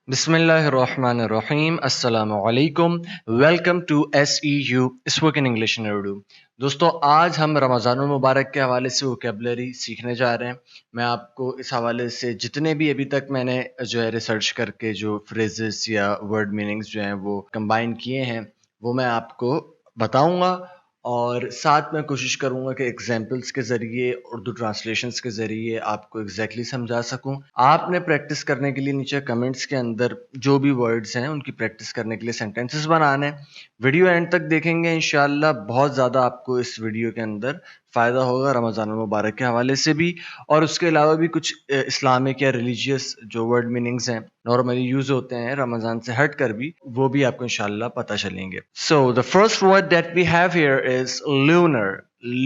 بسم اللہ الرحمن الرحیم، السلام علیکم، welcome to SEU spoken English in Urdu. دوستو، آج ہم رمضان المبارک کے حوالے سے ووکیبلری سیکھنے جا رہے ہیں۔ میں آپ کو اس حوالے سے جتنے بھی ابھی تک میں نے جو ہے ریسرچ کر کے جو فریزز یا ورڈ میننگز جو ہیں وہ کمبائن کیے ہیں وہ میں آپ کو بتاؤں گا، اور ساتھ میں کوشش کروں گا کہ ایگزامپلس کے ذریعے، اردو ٹرانسلیشنس کے ذریعے آپ کو ایگزیکٹلی سمجھا سکوں۔ آپ نے پریکٹس کرنے کے لیے نیچے کمنٹس کے اندر جو بھی ورڈز ہیں ان کی پریکٹس کرنے کے لیے سینٹینسز بنانے ہیں۔ ویڈیو اینڈ تک دیکھیں گے، انشاءاللہ بہت زیادہ آپ کو اس ویڈیو کے اندر فائدہ ہوگا رمضان المبارک کے حوالے سے بھی، اور اس کے علاوہ بھی کچھ اسلامک یا ریلیجیس جو ورڈ میننگز ہیں نارملی یوز ہوتے ہیں رمضان سے ہٹ کر بھی، وہ بھی آپ کو انشاءاللہ پتہ چلیں گے۔ سو the first word that we have here is lunar.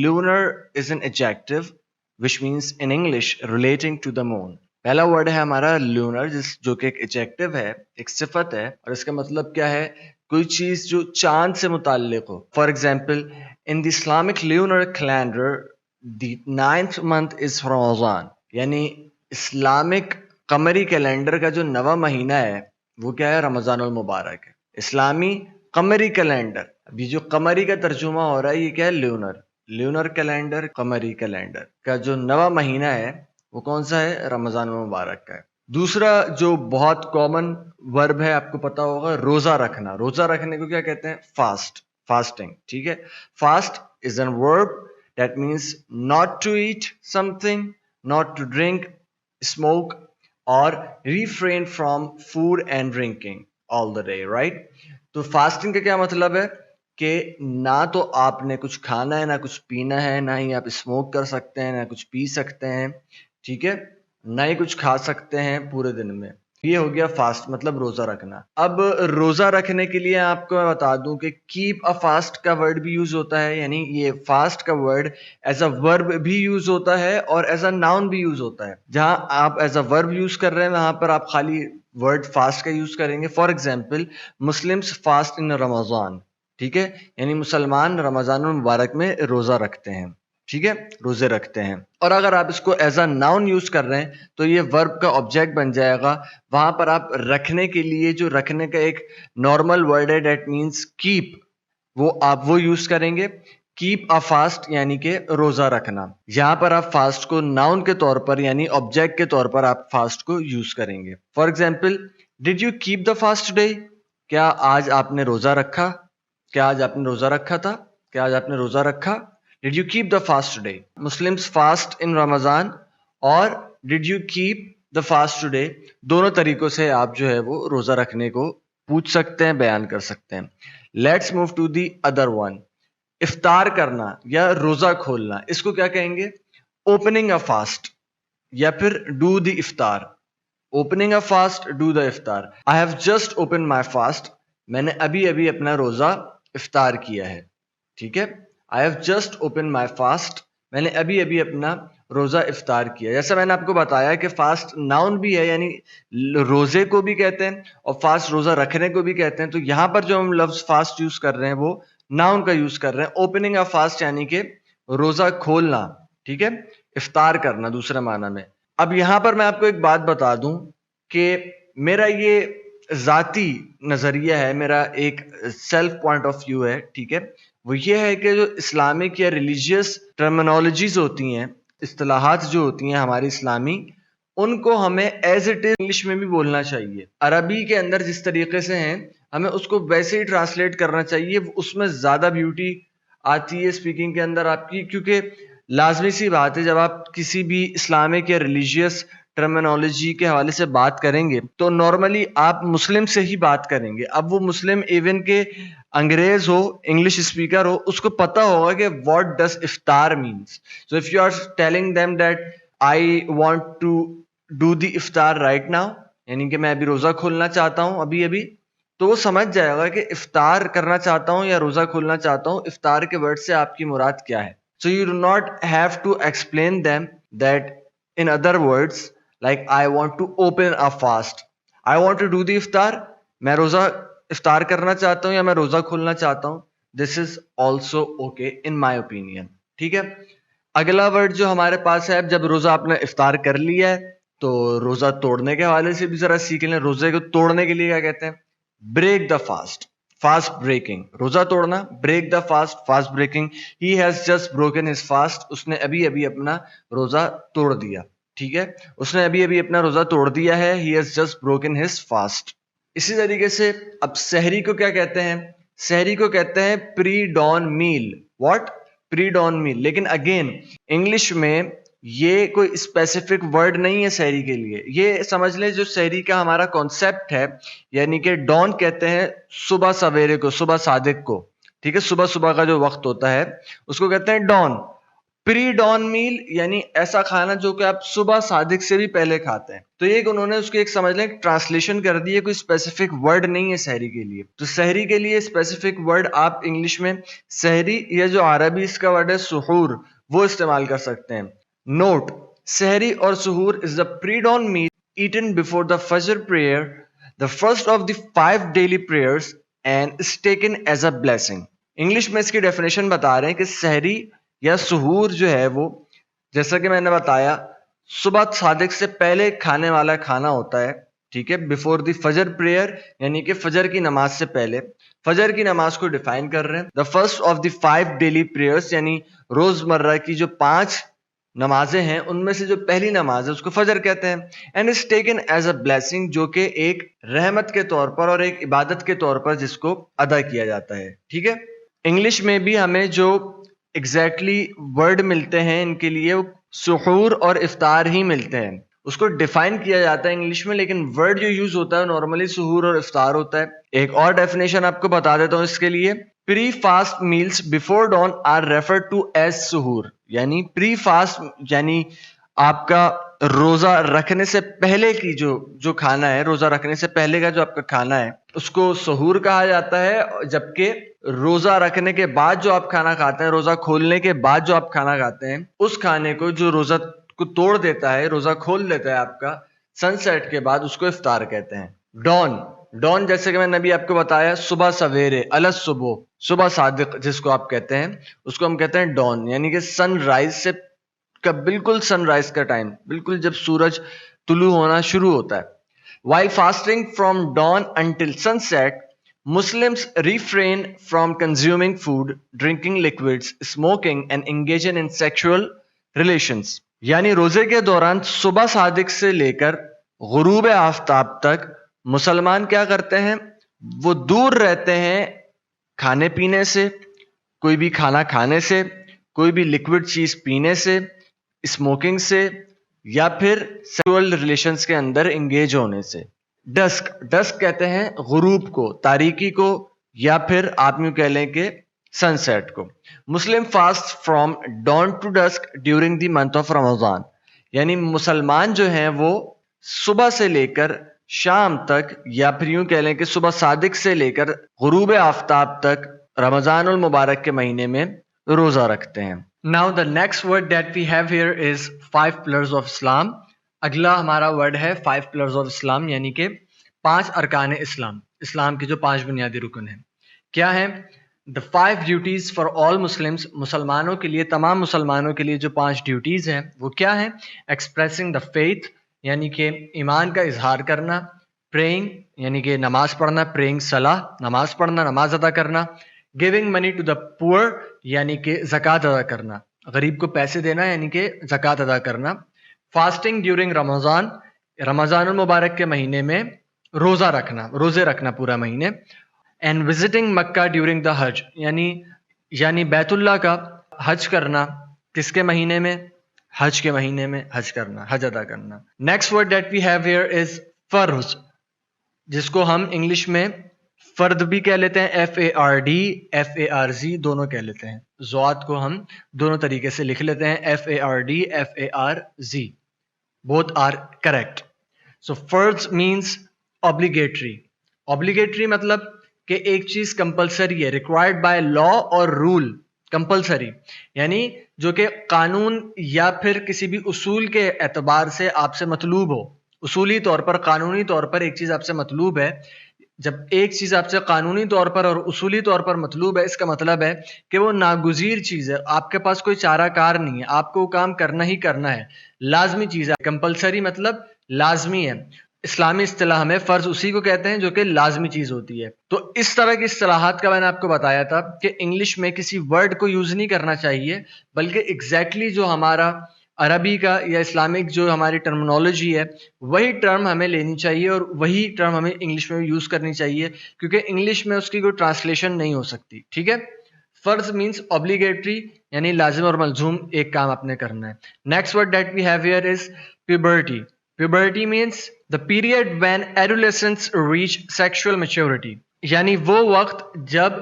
Lunar is an adjective which means in English relating to the moon. پہلا ورڈ ہے ہمارا لونر، جو کہ ایک ایڈجیکٹو ہے، ایک صفت ہے، اور اس کا مطلب کیا ہے؟ کوئی چیز جو چاند سے متعلق ہو۔ For example, in the Islamic lunar calendar the 9th month is Ramzan, یعنی اسلامک قمری کیلنڈر کا جو 9واں مہینہ ہے وہ کیا ہے؟ رمضان المبارک ہے۔ اسلامی قمری کیلنڈر، ابھی جو قمری کا ترجمہ ہو رہا ہے یہ کیا ہے؟ لونر کیلنڈر، قمری کیلنڈر کا جو 9واں مہینہ ہے وہ کون سا ہے؟ رمضان المبارک کا ہے۔ دوسرا جو بہت کامن ورب ہے، آپ کو پتا ہوگا، روزہ رکھنا۔ روزہ رکھنے کو کیا کہتے ہیں؟ فاسٹنگ، ٹھیک ہے۔ Fast is an verb that means not to eat something, not to drink, smoke, اور refrain from food and drinking all the day, right? تو فاسٹنگ کا کیا مطلب ہے کہ نہ تو آپ نے کچھ کھانا ہے، نہ کچھ پینا ہے، نہ ہی آپ اسموک کر سکتے ہیں، نہ کچھ پی سکتے ہیں، ٹھیک ہے، نہ ہی کچھ کھا سکتے ہیں پورے دن میں۔ یہ ہو گیا فاسٹ، مطلب روزہ رکھنا۔ اب روزہ رکھنے کے لیے آپ کو میں بتا دوں کہ کیپ اے فاسٹ کا ورڈ بھی یوز ہوتا ہے، یعنی یہ فاسٹ کا ورڈ ایز اے ورب بھی یوز ہوتا ہے اور ایز اے ناؤن بھی یوز ہوتا ہے۔ جہاں آپ ایز اے ورب یوز کر رہے ہیں وہاں پر آپ خالی ورڈ فاسٹ کا یوز کریں گے۔ For example, Muslims fast in Ramzan, ٹھیک ہے، یعنی مسلمان رمضان المبارک میں روزہ رکھتے ہیں، ٹھیک ہے، روزے رکھتے ہیں۔ اور اگر آپ اس کو ایز اے ناؤن یوز کر رہے ہیں تو یہ ورب کا آبجیکٹ بن جائے گا۔ وہاں پر آپ رکھنے کے لیے جو رکھنے کا ایک نارمل ورڈ ہے دیٹ مینس کیپ، وہ آپ وہ یوز کریں گے، کیپ اے فاسٹ، یعنی کہ روزہ رکھنا۔ یہاں پر آپ فاسٹ کو ناؤن کے طور پر یعنی آبجیکٹ کے طور پر آپ فاسٹ کو یوز کریں گے۔ For example, did you keep the fast today? کیا آج آپ نے روزہ رکھا؟ کیا آج آپ نے روزہ رکھا تھا؟ کیا آج آپ نے روزہ رکھا؟ Did you keep the fast today? Muslims fast in Ramadan اور did you keep the fast today؟ دونوں طریقوں سے آپ جو ہے وہ روزہ رکھنے کو پوچھ سکتے ہیں، بیان کر سکتے ہیں۔ Let's move to the other one۔ افطار کرنا یا روزہ کھولنا، اس کو کیا کہیں گے؟ Opening a fast یا پھر do the افطار۔ Opening a fast، do the افطار۔ I have just opened my fast، میں نے ابھی ابھی اپنا روزہ افطار کیا ہے، ٹھیک ہے۔ I have just opened my fast، میں نے ابھی ابھی اپنا روزہ افطار کیا۔ جیسا میں نے آپ کو بتایا کہ فاسٹ ناؤن بھی ہے، یعنی روزے کو بھی کہتے ہیں اور فاسٹ روزہ رکھنے کو بھی کہتے ہیں۔ تو یہاں پر جو ہم لفظ فاسٹ یوز کر رہے ہیں وہ ناؤن کا یوز کر رہے ہیں۔ اوپننگ اے فاسٹ یعنی کہ روزہ کھولنا، ٹھیک ہے، افطار کرنا دوسرے معنی میں۔ اب یہاں پر میں آپ کو ایک بات بتا دوں کہ میرا یہ ذاتی نظریہ ہے، میرا ایک سیلف پوائنٹ آف ویو ہے، ٹھیک ہے، وہ یہ ہے کہ جو اسلامک یا ریلیجیس ٹرمینالوجیز ہوتی ہیں، اصطلاحات جو ہوتی ہیں ہماری اسلامی، ان کو ہمیں ایز اٹ از انگلش میں بھی بولنا چاہیے۔ عربی کے اندر جس طریقے سے ہیں ہمیں اس کو ویسے ہی ٹرانسلیٹ کرنا چاہیے، اس میں زیادہ بیوٹی آتی ہے اسپیکنگ کے اندر آپ کی، کیونکہ لازمی سی بات ہے جب آپ کسی بھی اسلامک یا ریلیجیس ٹرمینالوجی کے حوالے سے بات کریں گے تو نارملی آپ مسلم سے ہی بات کریں گے۔ اب وہ مسلم ایون کہ انگریز ہو، انگلش اسپیکر ہو، اس کو پتا ہوگا کہ what does iftar means. So if you are telling them that I want to do the iftar right now, یعنی کہ میں ابھی روزہ کھولنا چاہتا ہوں ابھی ابھی، تو وہ سمجھ جائے گا کہ افطار کرنا چاہتا ہوں یا روزہ کھولنا چاہتا ہوں، افطار کے ورڈ سے آپ کی مراد کیا ہے۔ So you do not have to explain them that in other words like I want to open a fast، I want to do the افطار، میں روزہ افطار کرنا چاہتا ہوں یا میں روزہ کھولنا چاہتا ہوں، this is also okay in my opinion، ٹھیک ہے۔ اگلا ورڈ جو ہمارے پاس ہے، جب روزہ آپ نے افطار کر لیا ہے تو روزہ توڑنے کے حوالے سے بھی ذرا سیکھ لیں. روزے کو توڑنے کے لیے کیا کہتے ہیں؟ Break the fast. Fast breaking, روزہ توڑنا. Break the fast, fast breaking. He has just broken his fast, اس نے ابھی اپنا روزہ توڑ دیا. ٹھیک ہے, اس نے ابھی اپنا روزہ توڑ دیا ہے. ہی has just broken his fast. اسی طریقے سے اب سحری کو کیا کہتے ہیں؟ سحری کو کہتے ہیں pre dawn meal. What? Pre dawn meal. لیکن اگین انگلش میں یہ کوئی اسپیسیفک ورڈ نہیں ہے سحری کے لیے. یہ سمجھ لیں جو سحری کا ہمارا کانسیپٹ ہے, یعنی کہ ڈان کہتے ہیں صبح سویرے کو, صبح صادق کو. ٹھیک ہے, صبح صبح کا جو وقت ہوتا ہے اس کو کہتے ہیں ڈان. پری ڈان میل یعنی ایسا کھانا جو کہ آپ صبح صادق سے بھی پہلے کھاتے ہیں. تو یہ انہوں نے اس کی ایک سمجھ لیں ٹرانسلیشن کر دی ہے, کوئی اسپیسیفک ورڈ نہیں ہے سحری کے لیے. تو سحری کے لیے اسپیسیفک ورڈ آپ انگلش میں سحری یا جو عربی اس کا ورڈ ہے سحور, وہ استعمال کر سکتے ہیں. نوٹ: سحری اور سحور is the pre-dawn meal eaten before the Fajr prayer, the first of the 5 daily prayers, and is taken as a blessing. English میں اس کی ڈیفینیشن بتا رہے ہیں کہ سحری یا سحور جو ہے وہ, جیسا کہ میں نے بتایا, صبح صادق سے پہلے کھانے والا کھانا ہوتا ہے. ٹھیک ہے, بیفور دی فجر پریئر یعنی کہ فجر کی نماز سے پہلے. فجر کی نماز کو ڈیفائن کر رہے ہیں. The first of the 5 daily prayers یعنی روز مرہ کی جو 5 نمازیں ہیں ان میں سے جو پہلی نماز ہے اس کو فجر کہتے ہیں. And is taken as a blessing, جو کہ ایک رحمت کے طور پر اور ایک عبادت کے طور پر جس کو ادا کیا جاتا ہے. ٹھیک ہے, انگلش میں بھی ہمیں جو ایگزیکٹلی ورڈ ملتے ہیں ان کے لیے سحور اور افطار ہی ملتے ہیں. اس کو ڈیفائن کیا جاتا ہے انگلش میں, لیکن ورڈ جو یوز ہوتا ہے نارملی سحور اور افطار ہوتا ہے. ایک اور ڈیفینیشن آپ کو بتا دیتا ہوں اس کے لیے. Pre fast meals before dawn are referred to as suhoor. یعنی پری فاسٹ یعنی آپ کا روزہ رکھنے سے پہلے کی جو کھانا ہے, روزہ رکھنے سے پہلے کا جو آپ کا کھانا ہے اس کو سحور کہا جاتا ہے. جبکہ روزہ رکھنے کے بعد جو آپ کھانا کھاتے ہیں, روزہ کھولنے کے بعد جو آپ کھانا کھاتے ہیں, اس کھانے کو جو روزہ کو توڑ دیتا ہے, روزہ کھول دیتا ہے آپ کا سن سیٹ کے بعد, اس کو افطار کہتے ہیں. ڈان جیسے کہ میں نے ابھی آپ کو بتایا صبح سویرے, الصبح, صبح صادق جس کو آپ کہتے ہیں اس کو ہم کہتے ہیں ڈان, یعنی کہ سن رائز سے کا بالکل سن رائز کا ٹائم, بالکل جب سورج طلوع ہونا شروع ہوتا ہے. While fasting from dawn until sunset, Muslims refrain from consuming food, drinking liquids, smoking and engaging in sexual relations. یعنی روزے کے دوران صبح صادق سے لے کر غروب آفتاب تک مسلمان کیا کرتے ہیں؟ وہ دور رہتے ہیں کھانے پینے سے, کوئی بھی کھانا کھانے سے, کوئی بھی لکوڈ چیز پینے سے, اسموکنگ سے, یا پھر سیکسول ریلیشنز کے اندر انگیج ہونے سے. ڈسک کہتے ہیں غروب کو, تاریکی کو, یا پھر آپ یوں کہہ لیں کہ سن سیٹ کو. Muslim fast from dawn to dusk during the month of Ramzan. یعنی مسلمان جو ہیں وہ صبح سے لے کر شام تک, یا پھر یوں کہہ لیں کہ صبح صادق سے لے کر غروب آفتاب تک رمضان المبارک کے مہینے میں روزہ رکھتے ہیں. Now the next word that we have here is 5 pillars of Islam. اگلا ہمارا ورڈ ہے 5 pillars of Islam, یعنی کہ 5 ارکان اسلام. اسلام کے جو 5 بنیادی رکن ہیں کیا ہیں؟ The 5 duties for all Muslims. مسلمانوں کے لیے, تمام مسلمانوں کے لیے جو 5 ڈیوٹیز ہیں وہ کیا ہیں؟ Expressing the faith یعنی کہ ایمان کا اظہار کرنا. Praying یعنی کہ نماز پڑھنا, praying صلاح, نماز پڑھنا, نماز ادا کرنا. Giving money to the poor یعنی کہ زکوٰۃ ادا کرنا, غریب کو پیسے دینا یعنی کہ زکوٰۃ ادا کرنا. Fasting during Ramadan, رمضان المبارک کے مہینے میں روزہ رکھنا, روزے رکھنا پورا مہینے. And visiting Makkah during the Hajj, یعنی بیت اللہ کا حج کرنا. کس کے مہینے میں؟ حج کے مہینے میں حج کرنا, حج ادا کرنا. Next word that we have here is فرض, جس کو ہم انگلش میں فرد بھی کہہ لیتے ہیں, FARD, FARZ دونوں کہہ لیتے ہیں. ضاد کو ہم دونوں طریقے سے لکھ لیتے ہیں, FARD, FARZ. Both are correct. So فرض means obligatory. Obligatory مطلب کہ ایک چیز کمپلسری ہے, required by law اور rule, کمپلسری یعنی جو کہ قانون یا پھر کسی بھی اصول کے اعتبار سے آپ سے مطلوب ہو. اصولی طور پر, قانونی طور پر ایک چیز آپ سے مطلوب ہے, جب ایک چیز آپ سے قانونی طور پر اور اصولی طور پر مطلوب ہے، اس کا مطلب ہے کہ وہ ناگزیر چیز ہے، آپ کے پاس کوئی چارہ کار نہیں ہے، آپ کو وہ کام کرنا ہی کرنا ہے، لازمی چیز ہے. کمپلسری مطلب لازمی ہے. اسلامی اصطلاح میں فرض اسی کو کہتے ہیں جو کہ لازمی چیز ہوتی ہے. تو اس طرح کی اصطلاحات کا میں نے آپ کو بتایا تھا کہ انگلش میں کسی ورڈ کو یوز نہیں کرنا چاہیے، بلکہ ایگزیکٹلی جو ہمارا عربی کا یا اسلامک جو ہماری ٹرمنالوجی ہے وہی ٹرم ہمیں لینی چاہیے اور وہی ٹرم ہمیں انگلش میں یوز کرنی چاہیے، کیونکہ انگلش میں اس کی کوئی ٹرانسلیشن نہیں ہو سکتی. ٹھیک ہے. فرض مینس obligatory، یعنی لازم اور ملزوم ایک کام آپ نے کرنا ہے. Next word that we have here is puberty. Puberty means the period when adolescents reach sexual maturity، یعنی وہ وقت جب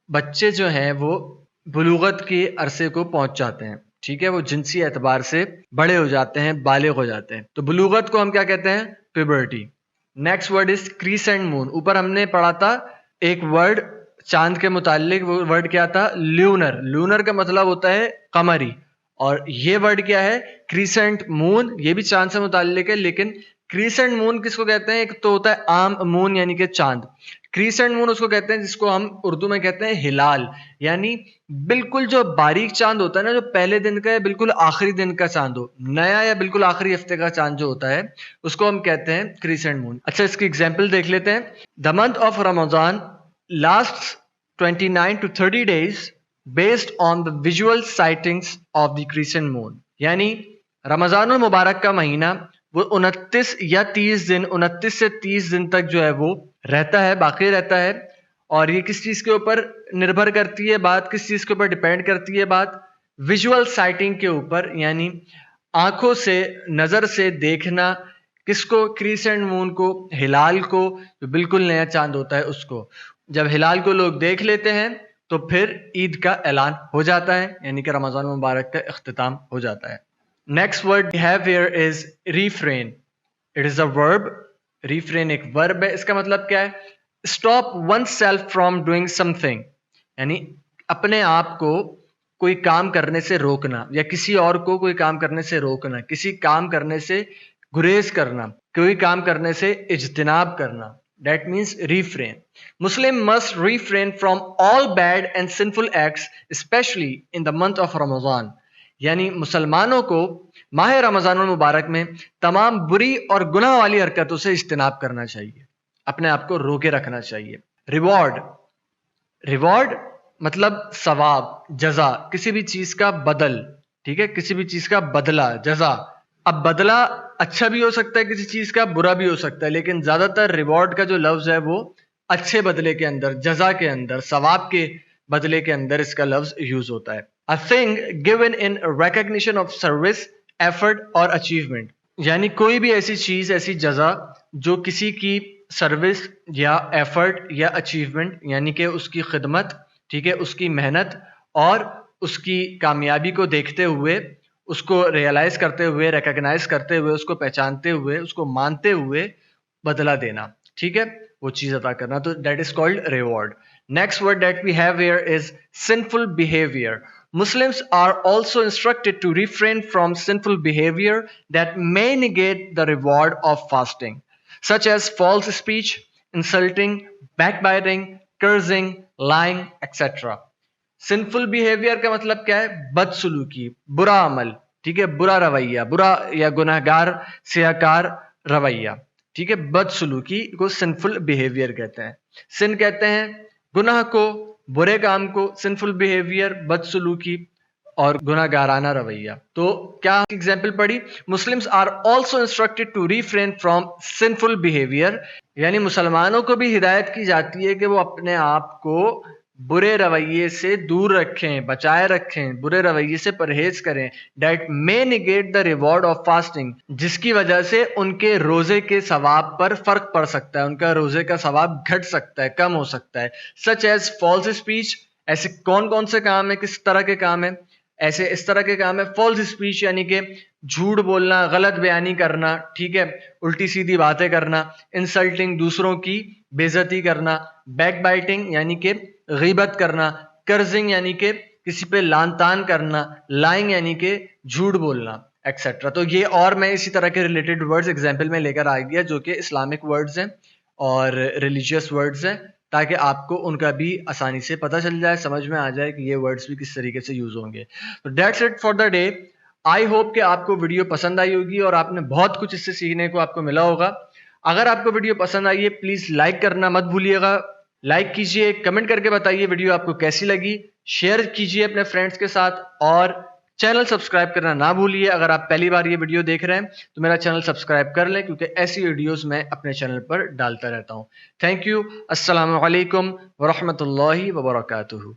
بچے جو ہیں وہ بلوغت کے عرصے کو پہنچ جاتے ہیں. ٹھیک ہے، وہ جنسی اعتبار سے بڑے ہو جاتے ہیں، بالغ ہو جاتے ہیں. تو بلوغت کو ہم کیا کہتے ہیں؟ puberty. Next word is crescent moon. اوپر ہم نے پڑھا تھا ایک ورڈ چاند کے متعلق، وہ ورڈ کیا تھا؟ lunar. lunar کا مطلب ہوتا ہے قمری، اور یہ ورڈ کیا ہے؟ کریسنٹ مون. یہ بھی چاند سے متعلق ہے، لیکن کریسنٹ مون کس کو کہتے ہیں؟ ایک تو ہوتا ہے عام مون یعنی کہ چاند. کریسنٹ مون اس کو کہتے ہیں جس کو ہم اردو میں کہتے ہیں ہلال، یعنی بالکل جو باریک چاند ہوتا ہے نا، جو پہلے دن کا یا بالکل آخری دن کا چاند ہو، نیا یا بالکل آخری ہفتے کا چاند جو ہوتا ہے اس کو ہم کہتے ہیں کریسنٹ مون. اچھا، اس کی ایگزامپل دیکھ لیتے ہیں. The month of Ramadan lasts 29 to 30 days based on the visual sightings of the crescent moon. یعنی رمضان المبارک کا مہینہ وہ 29 یا 30 دن، 29 سے 30 دن تک جو ہے وہ رہتا ہے، باقی رہتا ہے. اور یہ کس چیز کے اوپر نربھر کرتی ہے بات؟ کس چیز کے اوپر ڈیپینڈ کرتی ہے بات؟ ویژول سائٹنگ کے اوپر، یعنی آنکھوں سے، نظر سے دیکھنا. کس کو؟ کریسنٹ مون کو، ہلال کو، جو بالکل نیا چاند ہوتا ہے اس کو. جب ہلال کو لوگ دیکھ لیتے ہیں تو پھر عید کا اعلان ہو جاتا ہے، یعنی کہ رمضان مبارک کا اختتام ہو جاتا ہے. Next word have here is refrain. It is a verb. refrain ایک verb ہے. اس کا مطلب کیا ہے؟ stop oneself from doing something، یعنی اپنے آپ کو کوئی کام کرنے سے روکنا، یا کسی اور کو کوئی کام کرنے سے روکنا، کسی کام کرنے سے گریز کرنا، کوئی کام کرنے سے اجتناب کرنا. That means refrain. Muslim must refrain from all bad and sinful acts, especially in the month of Ramadan. یعنی مسلمانوں کو ماہ رمضان المبارک میں تمام بری اور گناہ والی حرکتوں سے اجتناب کرنا چاہیے، اپنے آپ کو روکے رکھنا چاہیے. ریوارڈ مطلب ثواب، جزا، کسی بھی چیز کا بدل. ٹھیک ہے، کسی بھی چیز کا بدلہ، جزا. اب بدلہ اچھا بھی ہو سکتا ہے، کسی چیز کا برا بھی ہو سکتا ہے، لیکن زیادہ تر ریوارڈ کا جو لفظ ہے وہ اچھے بدلے کے اندر، جزا کے اندر، ثواب کے بدلے کے اندر اس کا لفظ یوز ہوتا ہے. A thing given in recognition of service, effort or achievement. یعنی کوئی بھی ایسی چیز، ایسی جزا جو کسی کی سروس یا ایفرٹ یا اچیومنٹ، یعنی کہ اس کی خدمت، ٹھیک ہے، اس کی محنت اور اس کی کامیابی کو دیکھتے ہوئے، اس کو ریئلائز کرتے ہوئے، ریکگنائز کرتے ہوئے، اس کو پہچانتے ہوئے، اس کو مانتے ہوئے بدلہ دینا. ٹھیک ہے، وہ چیز عطا کرنا. تو that is called reward. Next word that we have here is sinful behavior. Muslims are also instructed to refrain from sinful behavior that may negate the reward of fasting, such as false speech, insulting, backbiting, cursing, lying, etc. Sinful behavior کا مطلب کیا ہے؟ بد سلوکی، برا عمل. ٹھیک ہے، برا رویہ، برا یا گناہگار سیاکار رویہ. ٹھیک ہے، بد سلوکی کو sinful behavior کہتے ہیں. sin کہتے ہیں گناہ کو، برے کام کو، sinful behavior بد سلوکی اور گناہ گارانہ رویہ. تو کیا ایگزامپل پڑھی؟ Muslims are also instructed to refrain from sinful behavior، یعنی مسلمانوں کو بھی ہدایت کی جاتی ہے کہ وہ اپنے آپ کو برے رویے سے دور رکھیں، بچائے رکھیں، برے رویے سے پرہیز کریں. That may negate the reward of fasting، جس کی وجہ سے ان کے روزے کے ثواب پر فرق پڑ سکتا ہے، ان کا روزے کا ثواب گھٹ سکتا ہے، کم ہو سکتا ہے. Such as false speech، ایسے کون سے کام ہیں، کس طرح کے کام ہیں؟ اس طرح کے کام ہے false speech، یعنی کہ جھوٹ بولنا، غلط بیانی کرنا، ٹھیک ہے، الٹی سیدھی باتیں کرنا. انسلٹنگ، دوسروں کی بے عزتی کرنا. بیک بائٹنگ یعنی کہ غیبت کرنا. کرزنگ یعنی کہ کسی پہ لان تان کرنا. لائنگ یعنی کہ جھوٹ بولنا، ایکسیٹرا. تو یہ اور میں اسی طرح کے ریلیٹڈ ورڈز ایگزامپل میں لے کر آ گیا جو کہ اسلامک ورڈز ہیں اور ریلیجیس ورڈز ہیں، تاکہ آپ کو ان کا بھی آسانی سے پتہ چل جائے، سمجھ میں آ جائے کہ یہ ورڈز بھی کس طریقے سے یوز ہوں گے. تو that's it for the day. I hope کہ آپ کو ویڈیو پسند آئی ہوگی اور آپ نے بہت کچھ اس سے سیکھنے کو آپ کو ملا ہوگا. اگر آپ کو ویڈیو پسند آئی ہے پلیز لائک کرنا مت بھولیے گا. لائک کیجئے، کمنٹ کر کے بتائیے ویڈیو آپ کو کیسی لگی، شیئر کیجئے اپنے فرینڈز کے ساتھ، اور چینل سبسکرائب کرنا نہ بھولیے. اگر آپ پہلی بار یہ ویڈیو دیکھ رہے ہیں تو میرا چینل سبسکرائب کر لیں، کیونکہ ایسی ویڈیوز میں اپنے چینل پر ڈالتا رہتا ہوں. Thank you. السلام علیکم ورحمۃ اللہ وبرکاتہ.